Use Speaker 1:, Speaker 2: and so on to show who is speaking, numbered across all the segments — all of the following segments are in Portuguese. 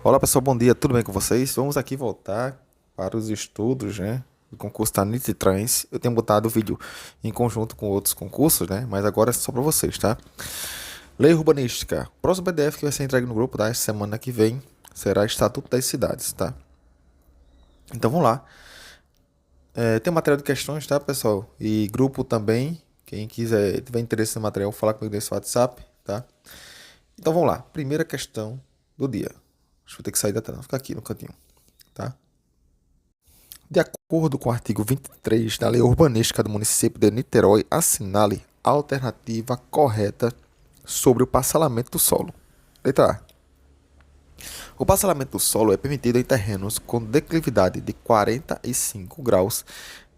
Speaker 1: Olá pessoal, bom dia, tudo bem com vocês? Vamos aqui voltar para os estudos, né, do concurso da NIT-Trans. Eu tenho botado o vídeo em conjunto com outros concursos, né, mas agora é só para vocês, tá? Lei Urbanística. O próximo PDF que vai ser entregue no grupo da semana que vem será Estatuto das Cidades, tá? Então vamos lá. Tem um material de questões, tá, pessoal? E grupo também. Quem quiser, tiver interesse no material, falar comigo nesse WhatsApp, tá? Então vamos lá. Primeira questão do dia. Deixa eu ter que sair da tela, ficar aqui no cantinho, tá? De acordo com o artigo 23 da Lei Urbanística do município de Niterói, assinale a alternativa correta sobre o parcelamento do solo. Letra A. O parcelamento do solo é permitido em terrenos com declividade de 45 graus,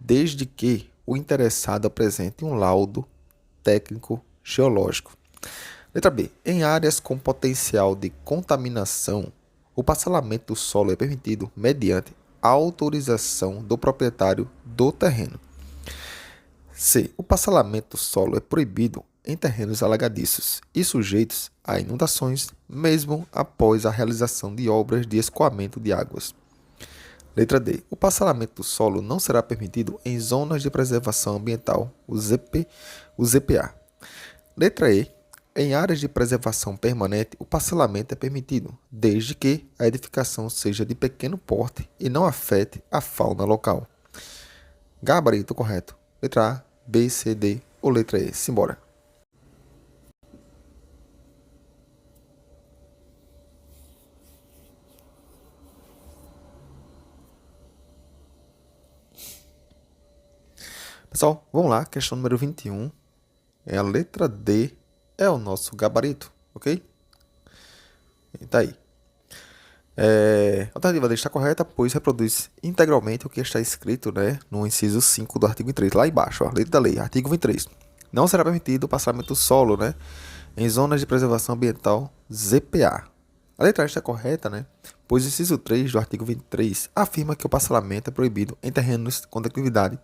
Speaker 1: desde que o interessado apresente um laudo técnico geológico. Letra B. Em áreas com potencial de contaminação, o parcelamento do solo é permitido mediante autorização do proprietário do terreno. C. O parcelamento do solo é proibido em terrenos alagadiços e sujeitos a inundações, mesmo após a realização de obras de escoamento de águas. Letra D. O parcelamento do solo não será permitido em zonas de preservação ambiental, o ZPA. Letra E. Em áreas de preservação permanente, o parcelamento é permitido, desde que a edificação seja de pequeno porte e não afete a fauna local. Gabarito correto. Letra A, B, C, D ou letra E. Simbora. Pessoal, vamos lá. Questão número 21. É a letra D. É o nosso gabarito, ok? E tá aí. A alternativa D está correta, pois reproduz integralmente o que está escrito, né, no inciso 5 do artigo 23, lá embaixo, ó, letra da lei, artigo 23. Não será permitido o parcelamento do solo, né, em zonas de preservação ambiental ZPA. A letra A está correta, né, pois o inciso 3 do artigo 23 afirma que o parcelamento é proibido em terrenos com declividade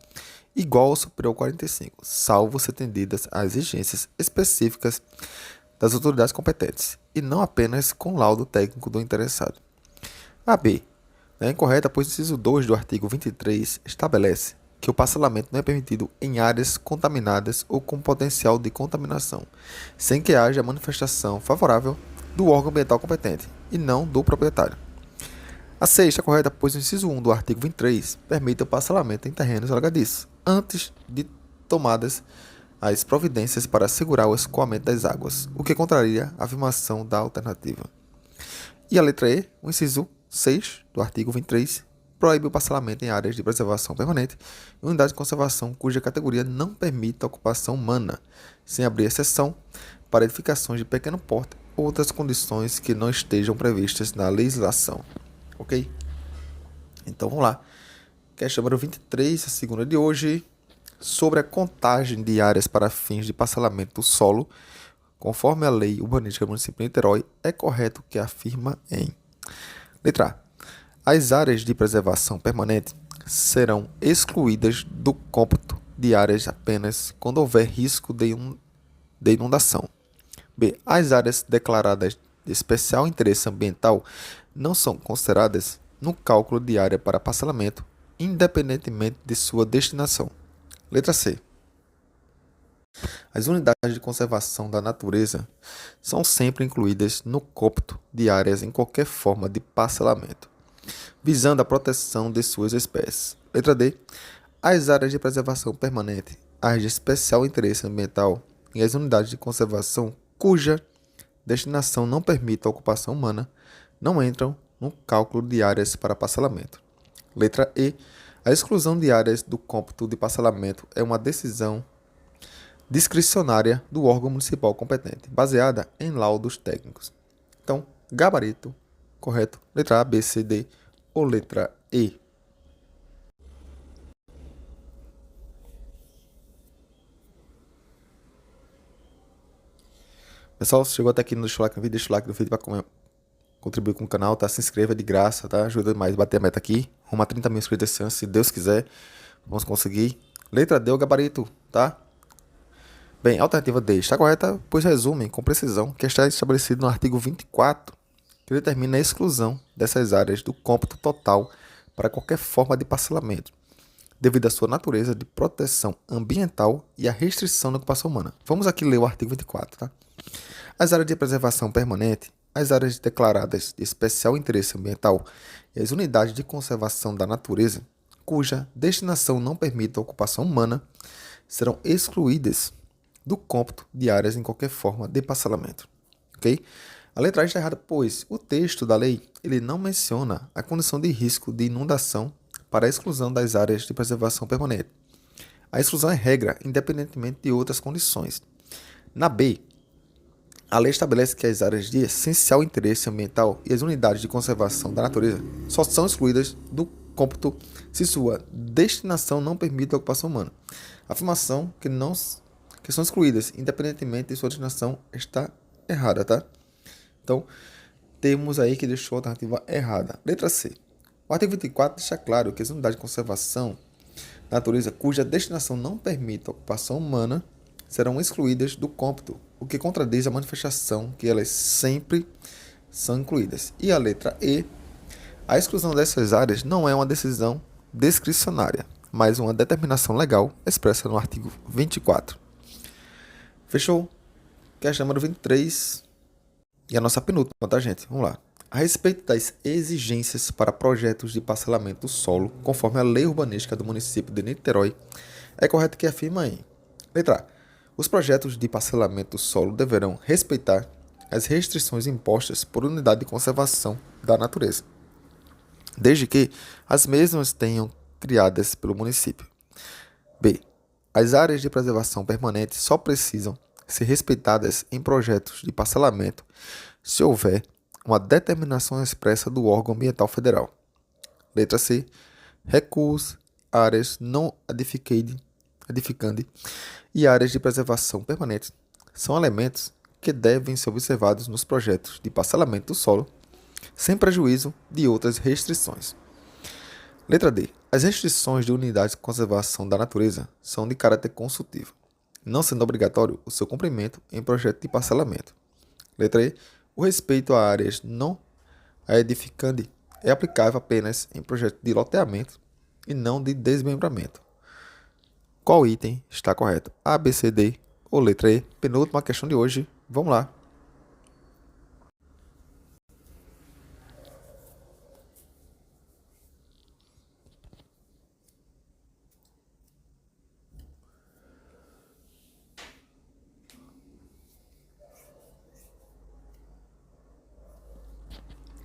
Speaker 1: igual ou superior a 45, salvo se atendidas às exigências específicas das autoridades competentes, e não apenas com laudo técnico do interessado. A B é incorreta, pois o inciso 2 do artigo 23 estabelece que o parcelamento não é permitido em áreas contaminadas ou com potencial de contaminação, sem que haja manifestação favorável do órgão ambiental competente e não do proprietário. A C está correta, pois o inciso 1 do artigo 23 permite o parcelamento em terrenos alagadiços, antes de tomadas as providências para assegurar o escoamento das águas, o que contraria a afirmação da alternativa. E a letra E, o inciso 6 do artigo 23, proíbe o parcelamento em áreas de preservação permanente e unidades de conservação cuja categoria não permita a ocupação humana, sem abrir exceção para edificações de pequeno porte ou outras condições que não estejam previstas na legislação. Ok? Então vamos lá. Questão número 23, a segunda de hoje, sobre a contagem de áreas para fins de parcelamento do solo, conforme a Lei Urbanística do município de Niterói, é correto que afirma em... Letra A. As áreas de preservação permanente serão excluídas do cômputo de áreas apenas quando houver risco de inundação. B. As áreas declaradas de especial interesse ambiental não são consideradas no cálculo de área para parcelamento, independentemente de sua destinação. Letra C. As unidades de conservação da natureza são sempre incluídas no cômputo de áreas em qualquer forma de parcelamento, visando a proteção de suas espécies. Letra D. As áreas de preservação permanente, as de especial interesse ambiental e as unidades de conservação cuja destinação não permita a ocupação humana não entram no cálculo de áreas para parcelamento. Letra E. A exclusão de áreas do cômputo de parcelamento é uma decisão discricionária do órgão municipal competente, baseada em laudos técnicos. Então, gabarito, correto, letra A, B, C, D ou letra E. Pessoal, se chegou até aqui, não deixa o like no vídeo, deixa o like no vídeo para contribuir com o canal, tá? Se inscreva de graça, tá? Ajuda mais a bater a meta aqui. Rumo a 30 mil inscritos esse ano, se Deus quiser. Vamos conseguir. Letra D, o gabarito, tá? Bem, a alternativa D está correta, pois resume com precisão que está estabelecido no artigo 24 que determina a exclusão dessas áreas do cômputo total para qualquer forma de parcelamento, devido à sua natureza de proteção ambiental e à restrição da ocupação humana. Vamos aqui ler o artigo 24, tá? As áreas de preservação permanente, as áreas declaradas de especial interesse ambiental e as unidades de conservação da natureza, cuja destinação não permita a ocupação humana, serão excluídas do cômputo de áreas em qualquer forma de parcelamento. Ok? A letra A está errada, pois o texto da lei ele não menciona a condição de risco de inundação para a exclusão das áreas de preservação permanente. A exclusão é regra, independentemente de outras condições. Na B, a lei estabelece que as áreas de essencial interesse ambiental e as unidades de conservação da natureza só são excluídas do cômputo se sua destinação não permite a ocupação humana. A afirmação que são excluídas, independentemente de sua destinação, está errada, tá? Então, temos aí que deixou a alternativa errada. Letra C. O artigo 24 deixa claro que as unidades de conservação da natureza cuja destinação não permite a ocupação humana serão excluídas do cômputo, o que contradiz a manifestação que elas sempre são incluídas. E a letra E, a exclusão dessas áreas não é uma decisão discricionária, mas uma determinação legal expressa no artigo 24. Fechou? Questão número 23 e a nossa penúltima, tá, gente? Vamos lá. A respeito das exigências para projetos de parcelamento do solo, conforme a lei urbanística do município de Niterói, é correto que afirma em letra A. Os projetos de parcelamento do solo deverão respeitar as restrições impostas por unidade de conservação da natureza, desde que as mesmas tenham criadas pelo município. B. As áreas de preservação permanente só precisam ser respeitadas em projetos de parcelamento se houver uma determinação expressa do órgão ambiental federal. Letra C. Recuos, áreas não edificandi e áreas de preservação permanente são elementos que devem ser observados nos projetos de parcelamento do solo, sem prejuízo de outras restrições. Letra D. As restrições de unidades de conservação da natureza são de caráter consultivo, não sendo obrigatório o seu cumprimento em projeto de parcelamento. Letra E. O respeito a áreas não edificandi é aplicável apenas em projeto de loteamento e não de desmembramento. Qual item está correto? A, B, C, D ou letra E? Penúltima questão de hoje. Vamos lá.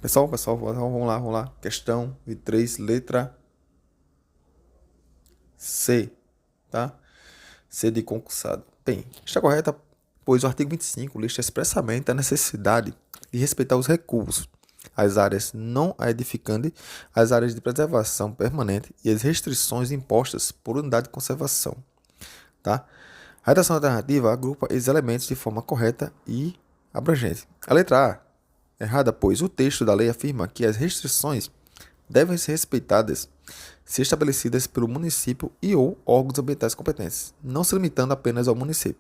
Speaker 1: Pessoal, vamos lá. Questão 23, letra C, tá? C de concursado. Bem, está correta, pois o artigo 25 lista expressamente a necessidade de respeitar os recursos, as áreas não edificantes, as áreas de preservação permanente e as restrições impostas por unidade de conservação, tá? A redação alternativa agrupa esses elementos de forma correta e abrangente. A letra A errada, pois o texto da lei afirma que as restrições devem ser respeitadas se estabelecidas pelo município e ou órgãos ambientais competentes, não se limitando apenas ao município.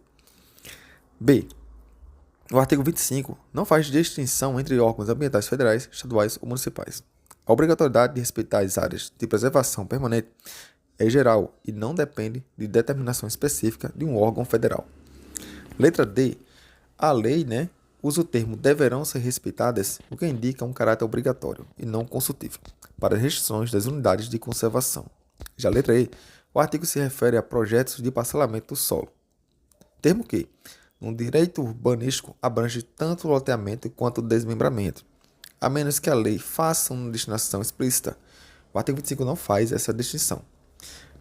Speaker 1: B. O artigo 25 não faz distinção entre órgãos ambientais federais, estaduais ou municipais. A obrigatoriedade de respeitar as áreas de preservação permanente é geral e não depende de determinação específica de um órgão federal. Letra D. A lei, usa o termo deverão ser respeitadas, o que indica um caráter obrigatório e não consultivo, para as restrições das unidades de conservação. Já a letra E, o artigo se refere a projetos de parcelamento do solo, termo que, no direito urbanístico, abrange tanto o loteamento quanto o desmembramento, a menos que a lei faça uma destinação explícita. O artigo 25 não faz essa distinção.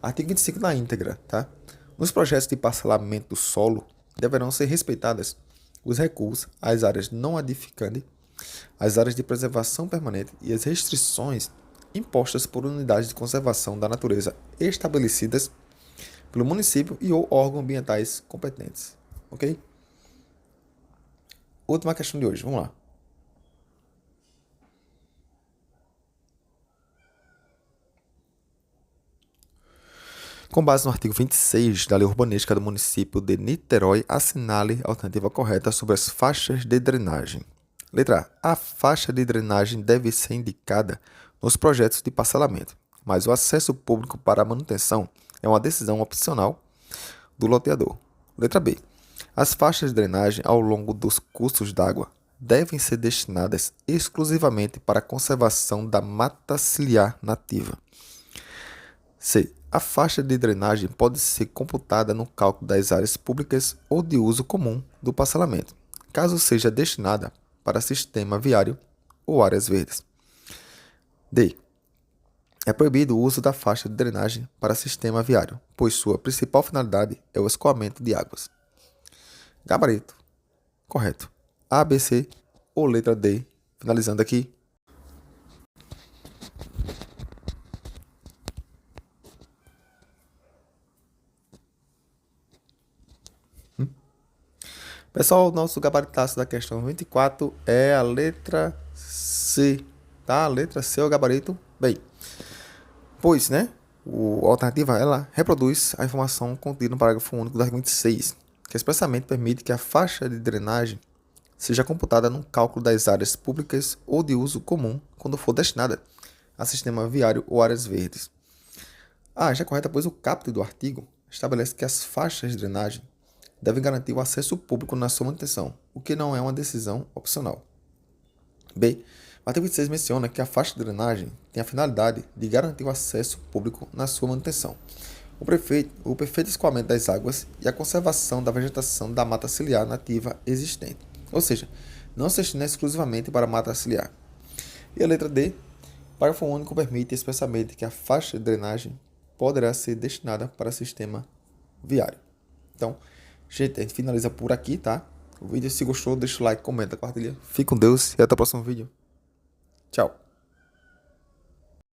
Speaker 1: Artigo 25 na íntegra, tá? Nos projetos de parcelamento do solo, deverão ser respeitadas os recursos, as áreas não edificantes, as áreas de preservação permanente e as restrições impostas por unidades de conservação da natureza estabelecidas pelo município e ou órgãos ambientais competentes. Ok? Última questão de hoje, vamos lá. Com base no artigo 26 da Lei Urbanística do Município de Niterói, assinale a alternativa correta sobre as faixas de drenagem. Letra A. A faixa de drenagem deve ser indicada nos projetos de parcelamento, mas o acesso público para a manutenção é uma decisão opcional do loteador. Letra B. As faixas de drenagem ao longo dos cursos d'água devem ser destinadas exclusivamente para a conservação da mata ciliar nativa. C. A faixa de drenagem pode ser computada no cálculo das áreas públicas ou de uso comum do parcelamento, caso seja destinada para sistema viário ou áreas verdes. D. É proibido o uso da faixa de drenagem para sistema viário, pois sua principal finalidade é o escoamento de águas. Gabarito. Correto. A, B, C ou letra D. Finalizando aqui. Pessoal, nosso gabaritaço da questão 24 é a letra C, tá? A letra C é o gabarito. Bem, pois, né? A alternativa, ela reproduz a informação contida no parágrafo único do artigo 26, que expressamente permite que a faixa de drenagem seja computada no cálculo das áreas públicas ou de uso comum quando for destinada a sistema viário ou áreas verdes. A já é correta, pois o caput do artigo estabelece que as faixas de drenagem devem garantir o acesso público na sua manutenção, o que não é uma decisão opcional. B. O artigo 26 menciona que a faixa de drenagem tem a finalidade de garantir o acesso público na sua manutenção, o perfeito escoamento das águas e a conservação da vegetação da mata ciliar nativa existente, ou seja, não se destina exclusivamente para a mata ciliar. E a letra D. O parágrafo único permite expressamente que a faixa de drenagem poderá ser destinada para sistema viário. Então, gente, a gente finaliza por aqui, tá? O vídeo, se gostou, deixa o like, comenta, compartilha. Fique com Deus e até o próximo vídeo. Tchau.